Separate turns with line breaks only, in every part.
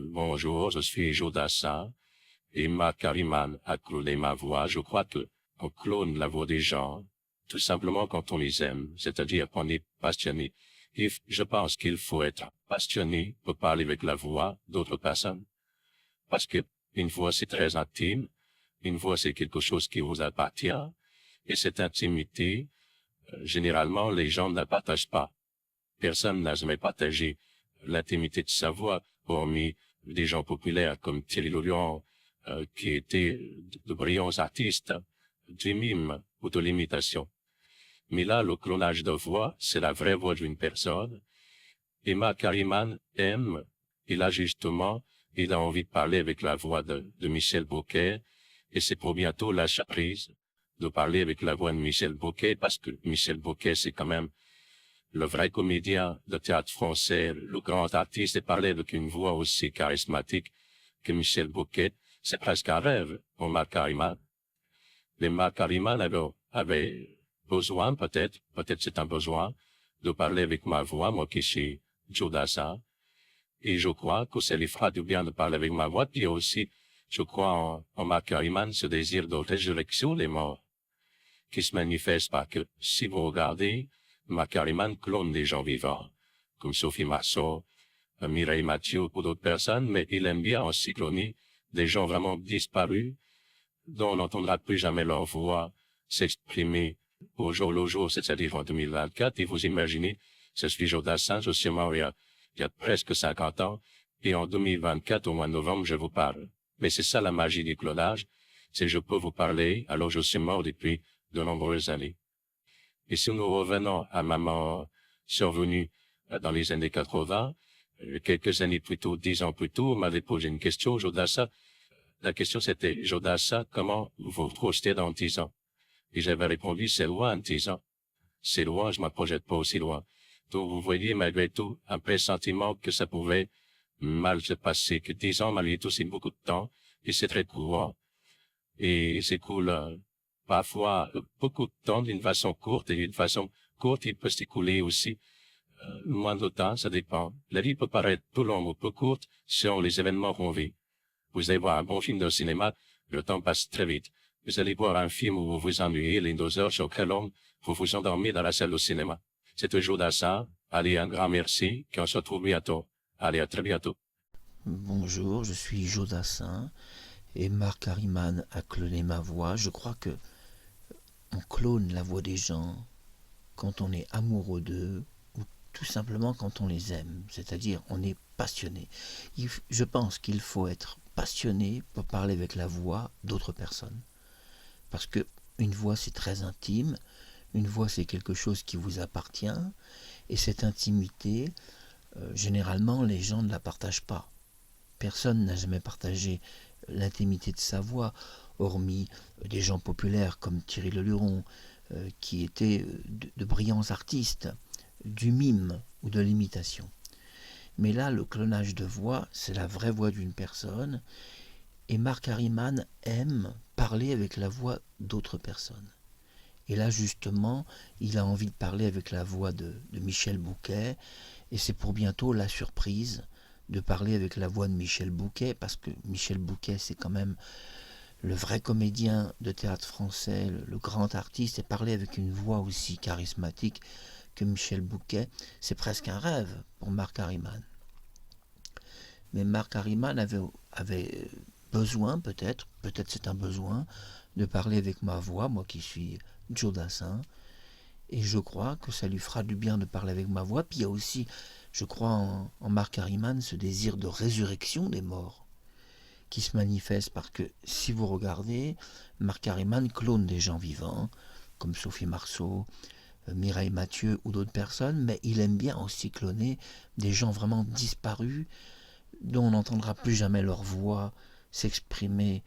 Bonjour, je suis Jodassin et Marc Harriman a cloné ma voix. Je crois que on clone la voix des gens tout simplement quand on les aime, c'est-à-dire qu'on est passionné. Je pense qu'il faut être passionné pour parler avec la voix d'autres personnes. Parce que une voix c'est très intime, une voix c'est quelque chose qui vous appartient, et cette intimité, généralement les gens ne la partagent pas. Personne n'a jamais partagé l'intimité de sa voix, hormis des gens populaires comme Thierry Lorion, qui étaient de brillants artistes, du mime ou de l'imitation. Mais là, le clonage de voix, c'est la vraie voix d'une personne. Et Marc Harriman aime, et là justement, il a envie de parler avec la voix de Michel Bouquet, et c'est pour bientôt la surprise de parler avec la voix de Michel Bouquet, parce que Michel Bouquet, c'est quand même le vrai comédien de théâtre français, le grand artiste, et parler avec une voix aussi charismatique que Michel Bouquet, c'est presque un rêve pour Marc Harriman. Mais Marc Harriman avait besoin, peut-être c'est un besoin, de parler avec ma voix, moi qui suis Jodassin. Et je crois que ça lui fera du bien de parler avec ma voix. Puis aussi, je crois en Marc Harriman, ce désir de résurrection des morts, qui se manifeste parce que, si vous regardez, Marc Harriman clone des gens vivants, comme Sophie Marceau, Mireille Mathieu ou d'autres personnes, mais il aime bien aussi cloner des gens vraiment disparus, dont on n'entendra plus jamais leur voix s'exprimer au jour le jour, c'est-à-dire en 2024. Et vous imaginez, je suis Jodassin, je suis mort il y a presque 50 ans, et en 2024, au mois de novembre, je vous parle. Mais c'est ça la magie du clonage, c'est que je peux vous parler, alors je suis mort depuis de nombreuses années. Et si nous revenons à ma mort survenue dans les années 80, quelques années plus tôt, 10 ans plus tôt, on m'avait posé une question, Jodassin. La question c'était, Jodassin, comment vous vous projetez dans 10 ans? Et j'avais répondu, c'est loin, 10 ans. C'est loin, je ne me projette pas aussi loin. Donc vous voyez, malgré tout, un pressentiment que ça pouvait mal se passer, que 10 ans, malgré tout, c'est beaucoup de temps, et c'est très courant. Et c'est cool, parfois, beaucoup de temps d'une façon courte, et d'une façon courte, il peut s'écouler aussi moins de temps, ça dépend. La vie peut paraître plus longue ou plus courte selon les événements qu'on vit. Vous allez voir un bon film de cinéma, le temps passe très vite. Vous allez voir un film où vous vous ennuyez, les 2 heures sont très longues, vous vous endormez dans la salle de cinéma. C'est toujours dans ça. Allez, un grand merci, qu'on se retrouve bientôt. Allez, à très bientôt.
Bonjour, je suis Jodassin et Marc Harriman a cloné ma voix. Je crois que on clone la voix des gens quand on est amoureux d'eux ou tout simplement quand on les aime, c'est-à-dire on est passionné. Je pense qu'il faut être passionné pour parler avec la voix d'autres personnes. Parce que une voix c'est très intime, une voix c'est quelque chose qui vous appartient, et cette intimité, généralement les gens ne la partagent pas. Personne n'a jamais partagé l'intimité de sa voix, hormis des gens populaires comme Thierry Leluron, qui étaient de brillants artistes, du mime ou de l'imitation. Mais là, le clonage de voix, c'est la vraie voix d'une personne, et Marc Harriman aime parler avec la voix d'autres personnes. Et là, justement, il a envie de parler avec la voix de Michel Bouquet, et c'est pour bientôt la surprise de parler avec la voix de Michel Bouquet, parce que Michel Bouquet, c'est quand même le vrai comédien de théâtre français, le grand artiste, et parler avec une voix aussi charismatique que Michel Bouquet, c'est presque un rêve pour Marc Harriman. Mais Marc Harriman avait besoin, peut-être c'est un besoin, de parler avec ma voix, moi qui suis Jodassin, et je crois que ça lui fera du bien de parler avec ma voix. Puis il y a aussi, je crois en Marc Harriman, ce désir de résurrection des morts qui se manifeste parce que si vous regardez, Marc Harriman clone des gens vivants, comme Sophie Marceau, Mireille Mathieu ou d'autres personnes, mais il aime bien aussi cloner des gens vraiment disparus, dont on n'entendra plus jamais leur voix s'exprimer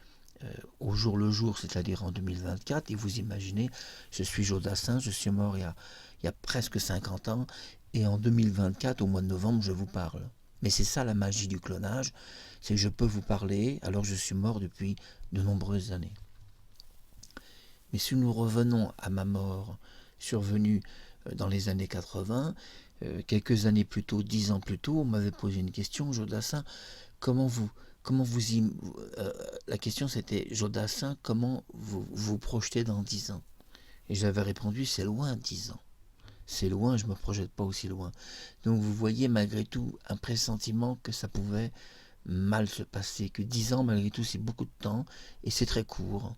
au jour le jour, c'est-à-dire en 2024. Et vous imaginez, je suis Jodassin, je suis mort il y a presque 50 ans, et en 2024, au mois de novembre, je vous parle. Mais c'est ça la magie du clonage, c'est que je peux vous parler alors que je suis mort depuis de nombreuses années. Mais si nous revenons à ma mort survenue dans les années 80, quelques années plus tôt, 10 ans plus tôt, on m'avait posé une question, Jodassin, comment vous, comment vous y... la question c'était, Jodassin, comment vous vous projetez dans 10 ans? Et j'avais répondu, c'est loin 10 ans. C'est loin, je ne me projette pas aussi loin. Donc vous voyez malgré tout un pressentiment que ça pouvait mal se passer, que 10 ans malgré tout c'est beaucoup de temps et c'est très court.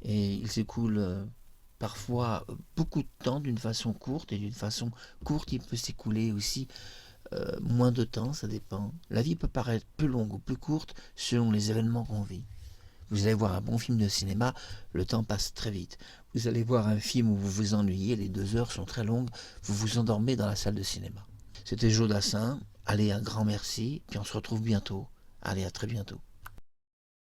Et il s'écoule parfois beaucoup de temps d'une façon courte, et d'une façon courte il peut s'écouler aussi moins de temps, ça dépend. La vie peut paraître plus longue ou plus courte selon les événements qu'on vit. Vous allez voir un bon film de cinéma, le temps passe très vite. Vous allez voir un film où vous vous ennuyez, les 2 heures sont très longues, vous vous endormez dans la salle de cinéma. C'était Jodassin, allez, un grand merci, puis on se retrouve bientôt. Allez, à très bientôt.